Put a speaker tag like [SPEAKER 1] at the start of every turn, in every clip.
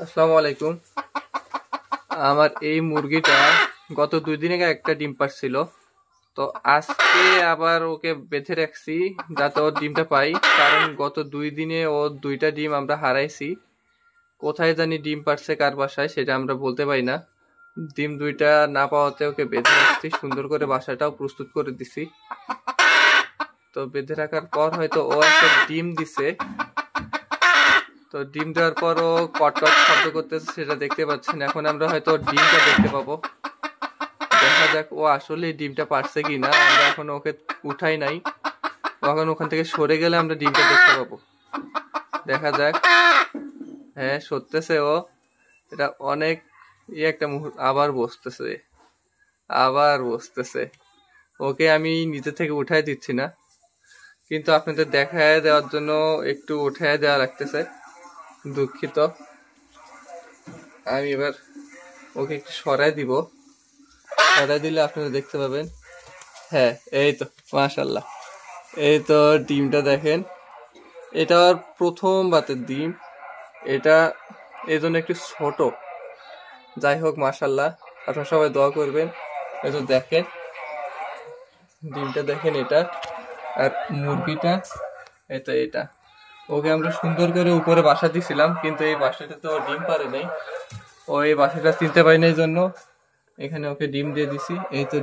[SPEAKER 1] আসসালামু আলাইকুম। আমার এই মুরগিটা গত 2 দিন আগে একটা ডিম পারছিল, তো আজকে আবার ওকে বেঁধে রাখছি যাতে ওর ডিমটা পাই। কারণ গত 2 দিনে ওর 2টা ডিম আমরা হারাইছি। কোথায় জানি ডিম পারছে, কার বাসায় সেটা আমরা বলতে পারি না। ডিম 2টা না পাওয়াতে ওকে বেঁধে রাখছি, সুন্দর করে বাসাটাও প্রস্তুত করে দিছি। তো বেঁধে রাখার পর হয়তো ও একটা ডিম দিছে। তো ডিম দেওয়ার পর ও কটকট শব্দ করতেছে, সেটা দেখতে পাচ্ছেন। এখন আমরা হয়তো ওর ডিমটা দেখতে পাবো। দেখা যাক ও আসলে ডিমটা পারছে কি না। আমরা এখন ওকে উঠাই নাই, এখন ওখান থেকে সরে গেলে আমরা ডিমটা দেখতে পাবো। দেখা যাক। হ্যাঁ, সরতেছে ও। এটা অনেক একটা মুহূর্ত। আবার বসতেছে। ওকে আমি নিজে থেকে উঠাই দিচ্ছি না, কিন্তু আপনাদের দেখায় দেওয়ার জন্য একটু উঠায় দেওয়া লাগতেছে। দুঃখিত। আমি এবার ওকে একটু সরাই দিব। সরাই দিলে আপনারা দেখতে পাবেন। হ্যাঁ, এই তো মাশাল্লাহ। এই তো ডিমটা দেখেন। এটা ওর প্রথম বাতের ডিম। এটা এই জন্য একটু ছোট। যাই হোক, মাশাল্লাহ। আপনারা সবাই দোয়া করবেন। এই তো দেখেন ডিমটা, দেখেন এটা। আর মুরগিটা এটা ওকে আমরা সুন্দর করে উপরে বাসা দিছিলাম, কিন্তু এই বাসাটা তো ডিম পারে নাই। ও এই বাসাটা চিনতে পারি না, এই জন্য এখানে ওকে ডিম দিয়ে দিছি। এই তো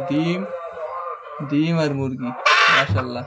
[SPEAKER 1] ডিম আর মুরগি, মাশাল্লাহ।